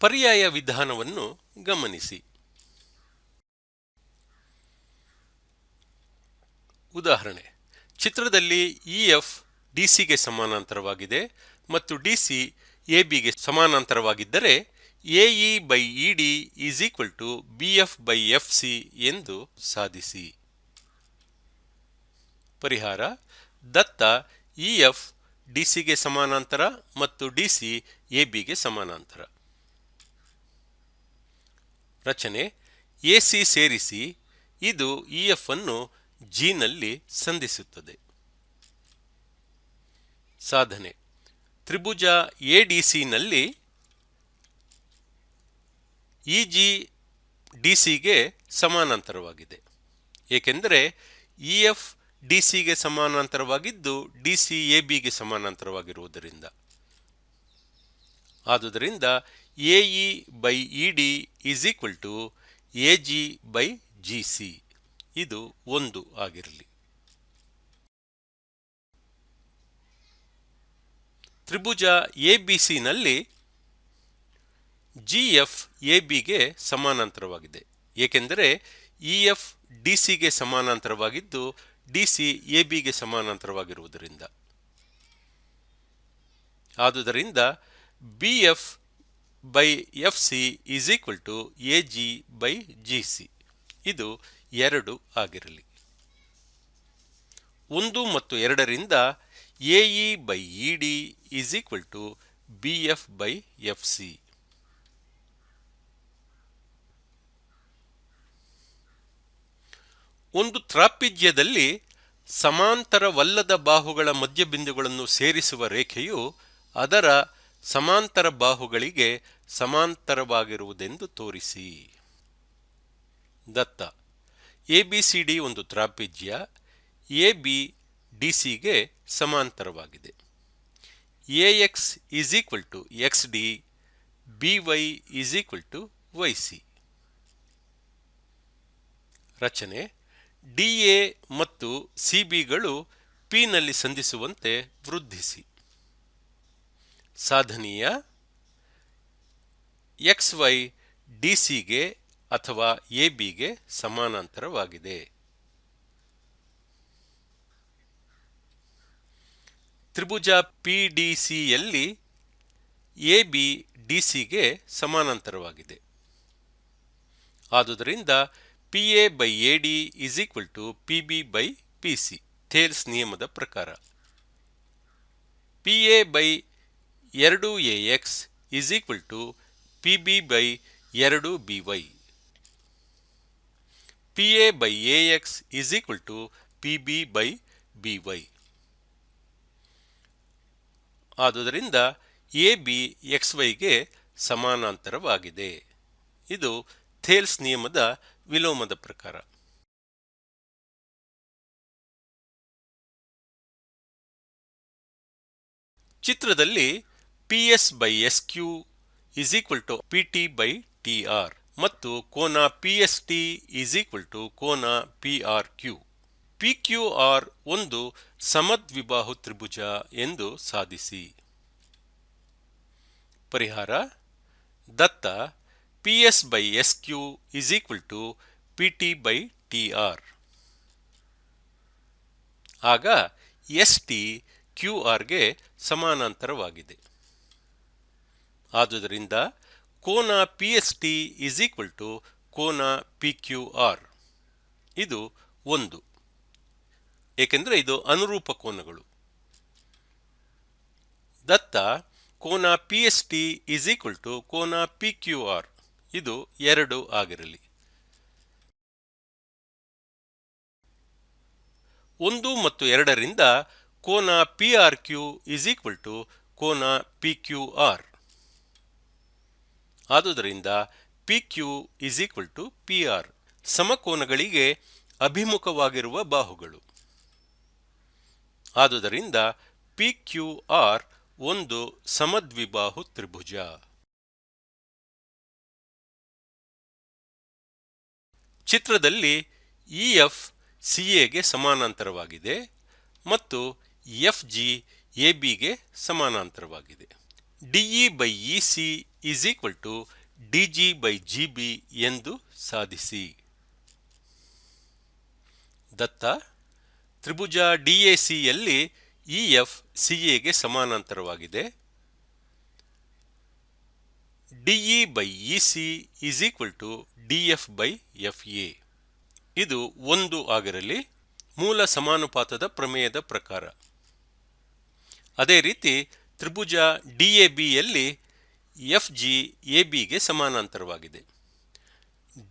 ಪರ್ಯಾಯ ವಿಧಾನವನ್ನು ಗಮನಿಸಿ. ಉದಾಹರಣೆ: ಚಿತ್ರದಲ್ಲಿ ಇಎಫ್ ಡಿಸಿಗೆ ಸಮಾನಾಂತರವಾಗಿದೆ ಮತ್ತು ಡಿಸಿ ಎಬಿಗೆ ಸಮಾನಾಂತರವಾಗಿದ್ದರೆ AE by ED is equal to BF by FC ಎಂದು ಸಾಧಿಸಿ. ಪರಿಹಾರ: ದತ್ತ ಇಎಫ್ ಡಿಸಿಗೆ ಸಮಾನಾಂತರ ಮತ್ತು ಡಿಸಿ ಎಬಿಗೆ ಸಮಾನಾಂತರ. ರಚನೆ: ಎಸಿ ಸೇರಿಸಿ ಇದು ಇಎಫ್ ಅನ್ನು ಜಿ ನಲ್ಲಿ ಸಂಧಿಸುತ್ತದೆ. ಸಾಧನೆ: ತ್ರಿಭುಜ ಎಡಿಸಿ ನಲ್ಲಿ ಇಜಿ ಡಿಸಿಗೆ ಸಮಾನಾಂತರವಾಗಿದೆ, ಏಕೆಂದರೆ ಇಎಫ್ ಡಿಸಿಗೆ ಸಮಾನಾಂತರವಾಗಿದ್ದು ಡಿಸಿ ಎಬಿಗೆ ಸಮಾನಾಂತರವಾಗಿರುವುದರಿಂದ. ಆದುದರಿಂದ AE by ED is equal to AG by GC. ಇದು 1 ಆಗಿರಲಿ. ತ್ರಿಭುಜ ಎಬಿಸಿ ನಲ್ಲಿ ಜಿಎಫ್ ಎಬಿಗೆ ಸಮಾನಾಂತರವಾಗಿದೆ, ಏಕೆಂದರೆ ಇಎಫ್ ಡಿಸಿಗೆ ಸಮಾನಾಂತರವಾಗಿದ್ದು ಡಿಸಿ ಎಬಿಗೆ ಸಮಾನಾಂತರವಾಗಿರುವುದರಿಂದ. ಆದುದರಿಂದ BF by FC is equal to AG by GC. ಇದು 2 ಆಗಿರಲಿ. 1 ಮತ್ತು 2 ರಿಂದ AE by ED is equal to BF by FC. ಒಂದು ತ್ರಾಪಿಜ್ಯದಲ್ಲಿ ಸಮಾಂತರವಲ್ಲದ ಬಾಹುಗಳ ಮಧ್ಯಬಿಂದುಗಳನ್ನು ಸೇರಿಸುವ ರೇಖೆಯು ಅದರ ಸಮಾಂತರ ಬಾಹುಗಳಿಗೆ ಸಮಾಂತರವಾಗಿರುವುದೆಂದು ತೋರಿಸಿ. ದತ್ತ: ಎಬಿಸಿಡಿ ಒಂದು ತ್ರಾಪಿಜ್ಯ. ಎಬಿ ಡಿಸಿಗೆ ಸಮಾಂತರವಾಗಿದೆ. AX is equal to X D, BY is equal to YC. ರಚನೆ: ಡಿಎ ಮತ್ತು ಸಿಬಿಗಳು ಪಿ ನಲ್ಲಿ ಸಂಧಿಸುವಂತೆ ವೃದ್ಧಿಸಿ. ಸಾಧನೀಯ: ಎಕ್ಸ್ ವೈ ಡಿಸಿಗೆ ಅಥವಾ ಎಬಿಗೆ ಸಮಾನಾಂತರವಾಗಿದೆ. ತ್ರಿಭುಜ ಪಿಡಿಸಿಯಲ್ಲಿ ಎಬಿ ಡಿಸಿಗೆ ಸಮಾನಾಂತರವಾಗಿದೆ. ಆದುದರಿಂದ PA by AD is equal to PB by PC Thales ನಿಯಮದ ಪ್ರಕಾರ. PA by 2ax is equal to PB by 2by. PA by AX is equal to PB by BY. ಆದುದರಿಂದ AB X ವೈಗೆ ಸಮಾನಾಂತರವಾಗಿದೆ. ಇದು Thales ನಿಯಮದ ವಿಲೋಮದ ಪ್ರಕಾರ. ಚಿತ್ರದಲ್ಲಿ PS by S Q is equal to PT by TR ಮತ್ತು ಕೋನ ಪಿಎಸ್ಟಿ ಈಸ್ ಈಕ್ವಲ್ ಟು ಕೋನ ಪಿಆರ್ ಕ್ಯೂ. ಪಿಕ್ಯೂಆರ್ ಒಂದು ಸಮದ್ವಿಬಾಹು ತ್ರಿಭುಜ ಎಂದು ಸಾಧಿಸಿ. ಪರಿಹಾರ: ದತ್ತ PS by S Q is equal to PT by TR. ಆಗ ಎಸ್ ಟಿ ಕ್ಯೂಆರ್ಗೆ ಸಮಾನಾಂತರವಾಗಿದೆ. ಆದುದರಿಂದ ಕೋನ ಪಿಎಸ್ಟಿ ಈಸ್ ಈಕ್ವಲ್ ಟು ಕೋನ ಪಿಕ್ಯೂಆರ್. ಇದು 1, ಏಕೆಂದರೆ ಇದು ಅನುರೂಪ ಕೋನಗಳು. ದತ್ತ ಕೋನ ಪಿಎಸ್ಟಿ ಈಸ್ ಈಕ್ವಲ್ ಟು ಕೋನ ಪಿಕ್ಯೂಆರ್. ಇದು 2 ಆಗಿರಲಿ. 1 ಮತ್ತು 2 ರಿಂದ ಕೋನ PR Q is equal to ಕೋನ ಪಿಕ್ಯೂಆರ್. ಆದುದರಿಂದ PQ is equal to PR ಸಮಕೋನಗಳಿಗೆ ಅಭಿಮುಖವಾಗಿರುವ ಬಾಹುಗಳು. ಆದುದರಿಂದ ಪಿಕ್ಯೂಆರ್ ಒಂದು ಸಮದ್ವಿಬಾಹು ತ್ರಿಭುಜ. ಚಿತ್ರದಲ್ಲಿ ಇಎಫ್ ಸಿಎಗೆ ಸಮಾನಾಂತರವಾಗಿದೆ ಮತ್ತು ಎಫ್ ಜಿ ಎಬಿಗೆ ಸಮಾನಾಂತರವಾಗಿದೆ. DE by EC is equal to dg/gb ಎಂದು ಸಾಧಿಸಿ. ದತ್ತ ತ್ರಿಭುಜ DACಯಲ್ಲಿ EF CAಗೆ ಸಮಾನಾಂತರವಾಗಿದೆ. DE/EC is equal to DF/FA. ಇದು 1 ಆಗಿರಲಿ, ಮೂಲ ಸಮಾನುಪಾತದ ಪ್ರಮೇಯದ ಪ್ರಕಾರ. ಅದೇ ರೀತಿ ತ್ರಿಭುಜ DABಯಲ್ಲಿ FG ABಗೆ ಸಮಾನಾಂತರವಾಗಿದೆ.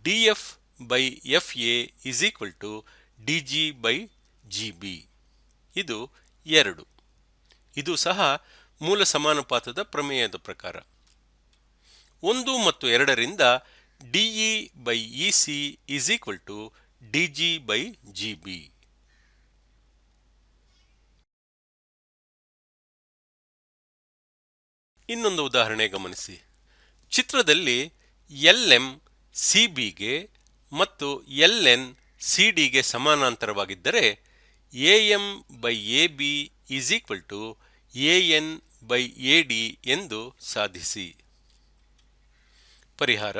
DF/FA is equal to DG/GB. ಇದು 2. ಇದು ಸಹ ಮೂಲ ಸಮಾನುಪಾತದ ಪ್ರಮೇಯದ ಪ್ರಕಾರ. 1 ಮತ್ತು 2ರಿಂದ DE/EC is equal to DG/GB. ಇನ್ನೊಂದು ಉದಾಹರಣೆ ಗಮನಿಸಿ. ಚಿತ್ರದಲ್ಲಿ LM CBಗೆ ಮತ್ತು LN CDಗೆ ಸಮಾನಾಂತರವಾಗಿದ್ದರೆ AM/AB is equal to AN/AD ಎಂದು ಸಾಧಿಸಿ. ಪರಿಹಾರ: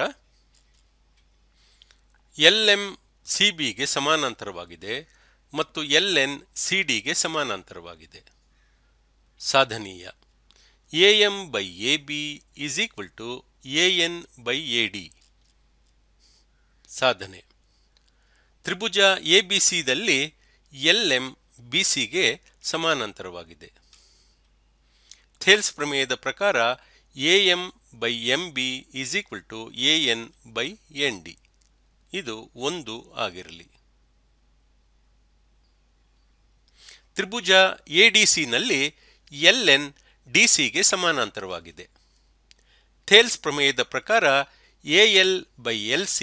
LM CBಗೆ ಸಮಾನಾಂತರವಾಗಿದೆ ಮತ್ತು LN CDಗೆ ಸಮಾನಾಂತರವಾಗಿದೆ. ಸಾಧನೀಯ: AM/AB is equal to AN/AD. ಸಾಧನೆ: ತ್ರಿಭುಜ ABCದಲ್ಲಿ LM BCಗೆ ಸಮಾನಾಂತರವಾಗಿದೆ. ಥೇಲ್ಸ್ ಪ್ರಮೇಯದ ಪ್ರಕಾರ AM/MB is equal to AN/ND. ಇದು 1 ಆಗಿರಲಿ. ತ್ರಿಭುಜ ADCನಲ್ಲಿ LN DCಗೆ ಸಮಾನಾಂತರವಾಗಿದೆ. ಥೇಲ್ಸ್ ಪ್ರಮೇಯದ ಪ್ರಕಾರ AL/LC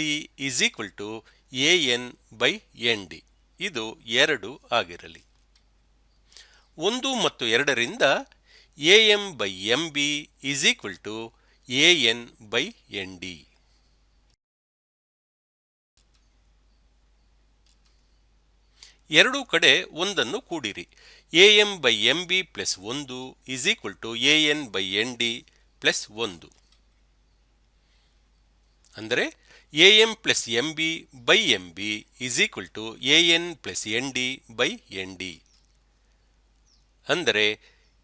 is equal to AN/ND. ಇದು 2 ಆಗಿರಲಿ. 1 ಮತ್ತು 2ರಿಂದ AM/MB is equal to AN/ND. ಎರಡೂ ಕಡೆ 1 ಕೂಡಿರಿ. AM/MB plus 1 is equal to AN/ND plus 1. ಅಂದರೆ AM plus MB/MB is equal to AN plus ND/ND. ಅಂದರೆ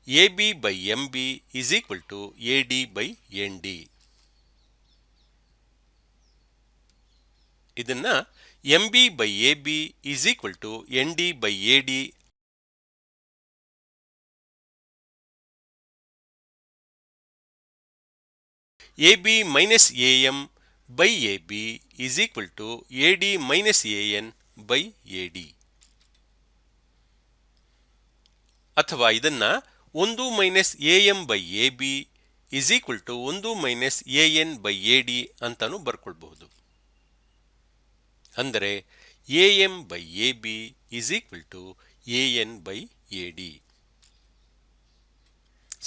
AB/MB is equal to AD/ND. ಇದನ್ನ MB/AB is equal to ND/AD AB minus AM/AB is equal to AD minus AN/AD. ಅಥವಾ ಇದನ್ನ 1 minus AM/AB is equal to 1 minus AN/AD ಅಂತಾನು ಬರ್ಕೊಳ್ಬಹುದು. ಅಂದರೆ AM/AB is equal to AN/AD.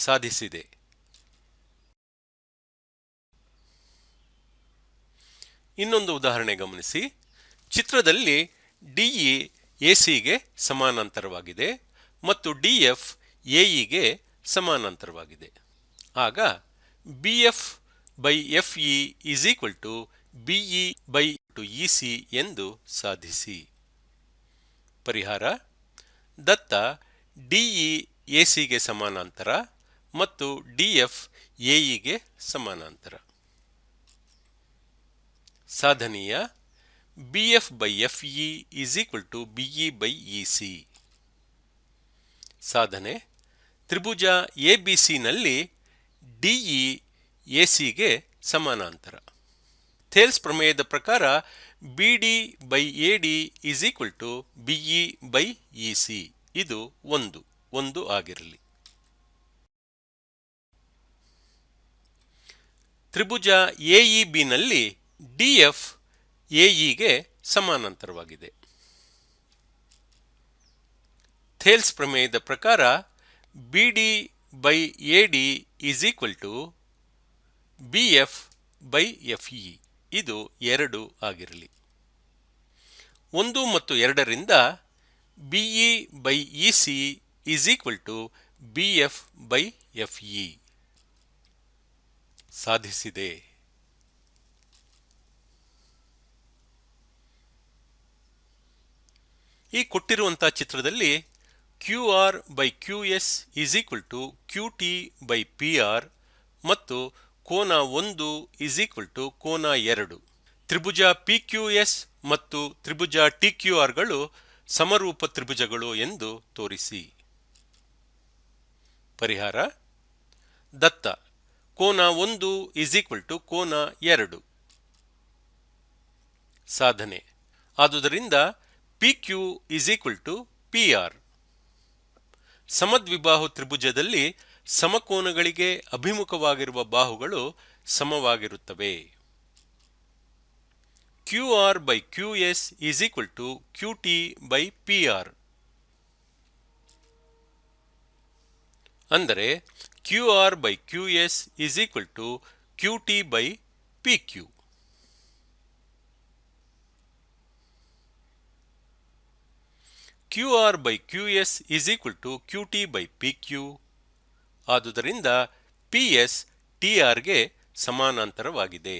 ಸಾಧಿಸಿದೆ. ಇನ್ನೊಂದು ಉದಾಹರಣೆ ಗಮನಿಸಿ. ಚಿತ್ರದಲ್ಲಿ DE ACಗೆ ಸಮಾನಾಂತರವಾಗಿದೆ ಮತ್ತು DF AEಗೆ ಸಮಾನಾಂತರವಾಗಿದೆ. ಆಗ BF/FE is equal to BE/EC ಎಂದು ಸಾಧಿಸಿ. ಪರಿಹಾರ: ದತ್ತ DE ACಗೆ ಸಮಾನಾಂತರ ಮತ್ತು DF AEಗೆ ಸಮಾನಾಂತರ. ಸಾಧನೀಯ: BF/FE is equal to BE/EC. ಸಾಧನೆ: ತ್ರಿಭುಜ ABCನಲ್ಲಿ DE ACಗೆ ಸಮಾನಾಂತರ. ಥೇಲ್ಸ್ ಪ್ರಮೇಯದ ಪ್ರಕಾರ BD/AD is equal to BE/EC. ಇದು 1 ಆಗಿರಲಿ. ತ್ರಿಭುಜ AEBನಲ್ಲಿ DF AEಗೆ ಸಮಾನಾಂತರವಾಗಿದೆ. ಥೇಲ್ಸ್ ಪ್ರಮೇಯದ ಪ್ರಕಾರ BD/AD is equal to BF/FE. ಇದು 2 ಆಗಿರಲಿ. 1 ಮತ್ತು 2ರಿಂದ BE/EC is equal to BF/FE. ಸಾಧಿಸಿದೆ. ಈ ಕೊಟ್ಟಿರುವಂತಹ ಚಿತ್ರದಲ್ಲಿ QR by QS is equal to QT by PR ಮತ್ತು ಕೋನ 1 is equal to ಕೋನ 2. ತ್ರಿಭುಜ PQS ಮತ್ತು ತ್ರಿಭುಜ TQR ಗಳು ಸಮರೂಪ ತ್ರಿಭುಜಗಳು ಎಂದು ತೋರಿಸಿ. ಪರಿಹಾರ: ದತ್ತ ಕೋನ 1 is equal to ಕೋನ 2. ಸಾಧನೆ: ಆದುದರಿಂದ PQ is equal to PR. ಸಮದ್ವಿಬಾಹು ತ್ರಿಭುಜದಲ್ಲಿ ಸಮಕೋನಗಳಿಗೆ ಅಭಿಮುಖವಾಗಿರುವ ಬಾಹುಗಳು ಸಮವಾಗಿರುತ್ತವೆ. QR by QS is equal to QT by PR. ಅಂದರೆ QR by QS is equal to QT by PQ. QR by QS is equal to QT by PQ. ಆದುದರಿಂದ PS TR ಗೆ ಸಮಾನಾಂತರವಾಗಿದೆ.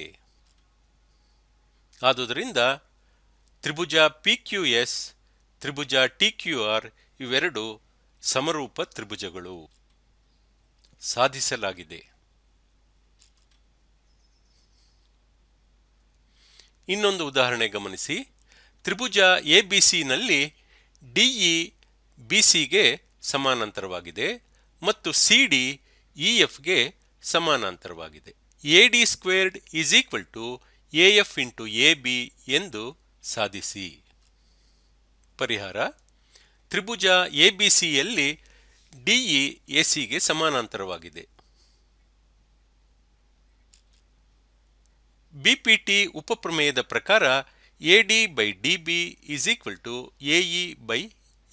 ಆದುದರಿಂದ ತ್ರಿಭುಜ PQS, ತ್ರಿಭುಜ TQR ಇವೆರಡು ಸಮರೂಪ ತ್ರಿಭುಜಗಳು. ಸಾಧಿಸಲಾಗಿದೆ. ಇನ್ನೊಂದು ಉದಾಹರಣೆ ಗಮನಿಸಿ. ತ್ರಿಭುಜ ABC ನಲ್ಲಿ DE BCಗೆ ಸಮಾನಾಂತರವಾಗಿದೆ ಮತ್ತು CD EFಗೆ ಸಮಾನಾಂತರವಾಗಿದೆ. AD squared is equal to AF into AB ಎಂದು ಸಾಧಿಸಿ. ಪರಿಹಾರ: ತ್ರಿಭುಜ ABCಯಲ್ಲಿ DE ACಗೆ ಸಮಾನಾಂತರವಾಗಿದೆ. BPT ಉಪಪ್ರಮೇಯದ ಪ್ರಕಾರ AD by DB is equal to AE by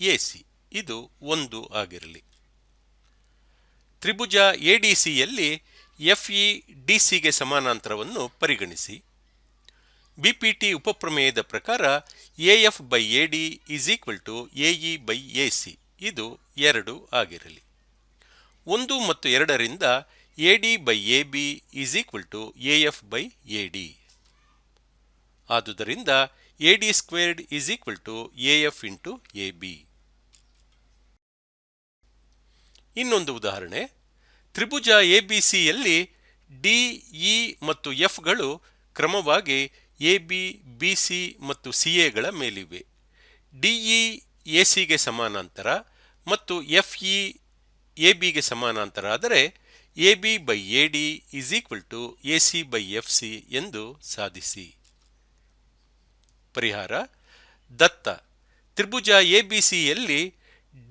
AC. ಇದು 1 ಆಗಿರಲಿ. ತ್ರಿಭುಜ ADCಯಲ್ಲಿ FE DCಗೆ ಸಮಾನಾಂತರವನ್ನು ಪರಿಗಣಿಸಿ. BPT ಉಪಪ್ರಮೇಯದ ಪ್ರಕಾರ AF by AD is equal to AE by AC. ಇದು 2 ಆಗಿರಲಿ. 1 ಮತ್ತು 2 ರಿಂದ AD by AB is equal to AF by AD. ಆದುದರಿಂದ AD squared is equal to AF into AB. ಇನ್ನೊಂದು ಉದಾಹರಣೆ. ತ್ರಿಭುಜ ABCಯಲ್ಲಿ DE ಮತ್ತು F ಗಳು ಕ್ರಮವಾಗಿ AB, BC ಮತ್ತು CA ಗಳ ಮೇಲಿವೆ. DE ACಗೆ ಸಮಾನಾಂತರ ಮತ್ತು FE ABಗೆ ಸಮಾನಾಂತರ ಆದರೆ AB by AD is equal to AC by FC ಎಂದು ಸಾಧಿಸಿ. ಪರಿಹಾರ: ದತ್ತ ತ್ರಿಭುಜ ABCಯಲ್ಲಿ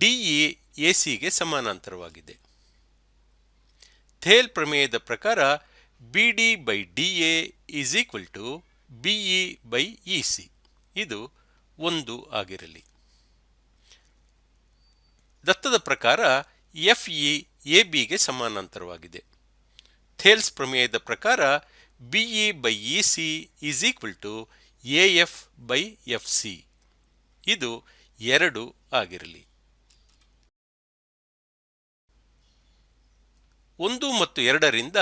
DE ACಗೆ ಸಮಾನಾಂತರವಾಗಿದೆ. ಥೇಲ್ ಪ್ರಮೇಯದ ಪ್ರಕಾರ BD by DA is equal to BE by EC. ಇದು 1 ಆಗಿರಲಿ. ದತ್ತದ ಪ್ರಕಾರ FE ABಗೆ ಸಮಾನಾಂತರವಾಗಿದೆ. ಥೇಲ್ಸ್ ಪ್ರಮೇಯದ ಪ್ರಕಾರ BE by EC is equal to AF by FC. ಇದು 2 ಆಗಿರಲಿ. 1 ಮತ್ತು 2 ರಿಂದ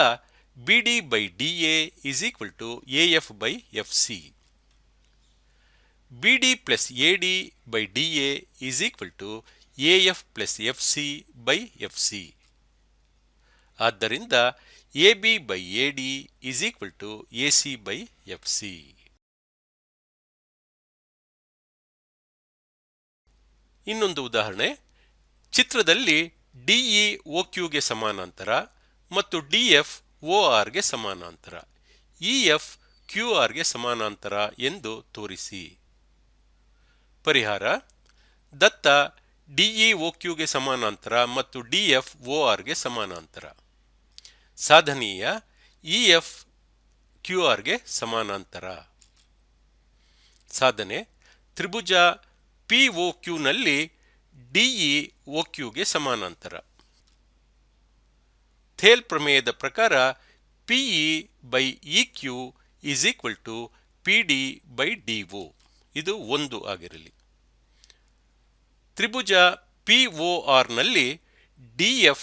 BD by DA is equal to AF by FC. BD plus AD by DA is equal to AF plus FC by FC. ಆದ್ದರಿಂದ AB by AD is equal to AC by FC. ಇನ್ನೊಂದು ಉದಾಹರಣೆ. ಚಿತ್ರದಲ್ಲಿ DE OQಗೆ ಸಮಾನಾಂತರ ಮತ್ತು DF ORಗೆ ಸಮಾನಾಂತರ, EF QRಗೆ ಸಮಾನಾಂತರ ಎಂದು ತೋರಿಸಿ. ಪರಿಹಾರ: ದತ್ತ DE OQಗೆ ಸಮಾನಾಂತರ ಮತ್ತು DF ORಗೆ ಸಮಾನಾಂತರ. ಸಾಧನೀಯ EF QRಗೆ ಸಮಾನಾಂತರ. ಸಾಧನೆ: ತ್ರಿಭುಜ POQ ನಲ್ಲಿ DE OQಗೆ ಸಮಾನಾಂತರ. ಥೇಲ್ ಪ್ರಮೇಯದ ಪ್ರಕಾರ PE by EQ is equal to PD by DO. ಇದು 1 ಆಗಿರಲಿ. ತ್ರಿಭುಜ POR ನಲ್ಲಿ DF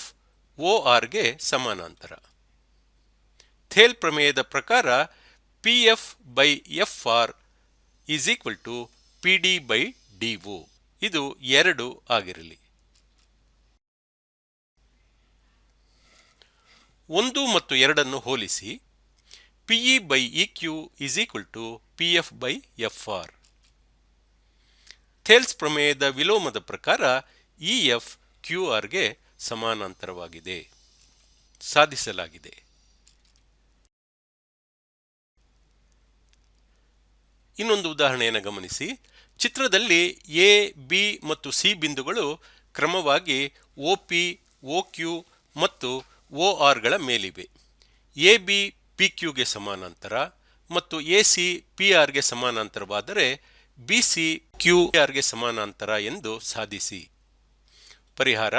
ORಗೆ ಸಮಾನಾಂತರ. ಥೇಲ್ ಪ್ರಮೇಯದ ಪ್ರಕಾರ PF by F R is equal to P D by D O. ಇದು 2 ಆಗಿರಲಿ. 1 ಮತ್ತು 2 ಹೋಲಿಸಿ PE by EQ is equal to PF by F R. Thales ಪ್ರಮೇಯದ ವಿಲೋಮದ ಪ್ರಕಾರ ಇಎಫ್ ಕ್ಯೂ ಆರ್ಗೆ ಸಮಾನಾಂತರವಾಗಿದೆ. ಸಾಧಿಸಲಾಗಿದೆ. ಇನ್ನೊಂದು ಉದಾಹರಣೆಯನ್ನು ಗಮನಿಸಿ. ಚಿತ್ರದಲ್ಲಿ ಎ, ಬಿ ಮತ್ತು ಸಿ ಬಿಂದುಗಳು ಕ್ರಮವಾಗಿ ಒಪಿ, ಒಕ್ಯೂ ಮತ್ತು ಒಆರ್ಗಳ ಮೇಲಿವೆ. ಎ ಬಿ ಪಿ ಕ್ಯೂಗೆ ಸಮಾನಾಂತರ ಮತ್ತು ಎ ಸಿ ಪಿ ಆರ್ಗೆ ಸಮಾನಾಂತರವಾದರೆ ಬಿ ಸಿ ಕ್ಯೂ ಆರ್ಗೆ ಸಮಾನಾಂತರ ಎಂದು ಸಾಧಿಸಿ. ಪರಿಹಾರ: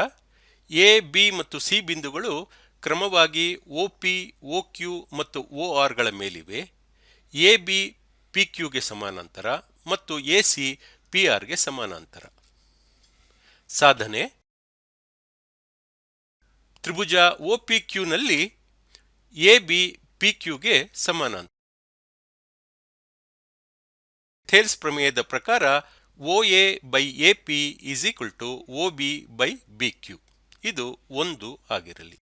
ಎ, ಬಿ ಮತ್ತು ಸಿ ಬಿಂದುಗಳು ಕ್ರಮವಾಗಿ ಒಪಿ, ಒಕ್ಯೂ ಮತ್ತು ಒಆರ್ಗಳ ಮೇಲಿವೆ. ಎ ಬಿ ಪಿ ಕ್ಯೂಗೆ ಸಮಾನಾಂತರ ಮತ್ತು ಎ ಸಿ ಪಿ ಆರ್ಗೆ ಸಮಾನಾಂತರ. ಸಾಧನೆ: ತ್ರಿಭುಜ ಒಪಿ ಕ್ಯೂನಲ್ಲಿ ಎ ಬಿ ಪಿ ಕ್ಯೂಗೆ ಸಮಾನಾಂತರ. ಥೇಲ್ಸ್ ಪ್ರಮೇಯದ ಪ್ರಕಾರ OA by A P is equal to OB by B Q. ಇದು 1 ಆಗಿರಲಿ.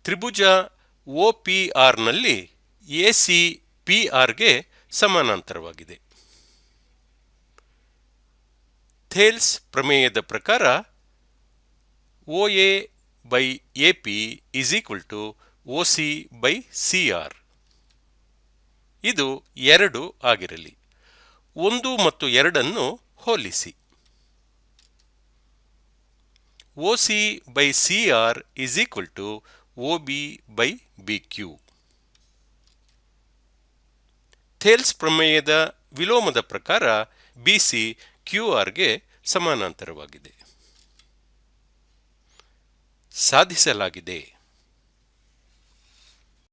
ತ್ರಿಭುಜ ಒಪಿಆರ್ ನಲ್ಲಿ ಎಸಿ ಪಿ ಆರ್ಗೆ ಸಮಾನಾಂತರವಾಗಿದೆ. ಥೇಲ್ಸ್ ಪ್ರಮೇಯದ ಪ್ರಕಾರ OA by A P is equal to OC by C R. ಇದು 2 ಆಗಿರಲಿ. 1 ಮತ್ತು 2 ಹೋಲಿಸಿ. OC by C R is equal to OB by B Q. Thales ಪ್ರಮೇಯದ ವಿಲೋಮದ ಪ್ರಕಾರ ಬಿಸಿ ಕ್ಯೂ ಆರ್ಗೆ ಸಮಾನಾಂತರವಾಗಿದೆ. ಸಾಧಿಸಲಾಗಿದೆ.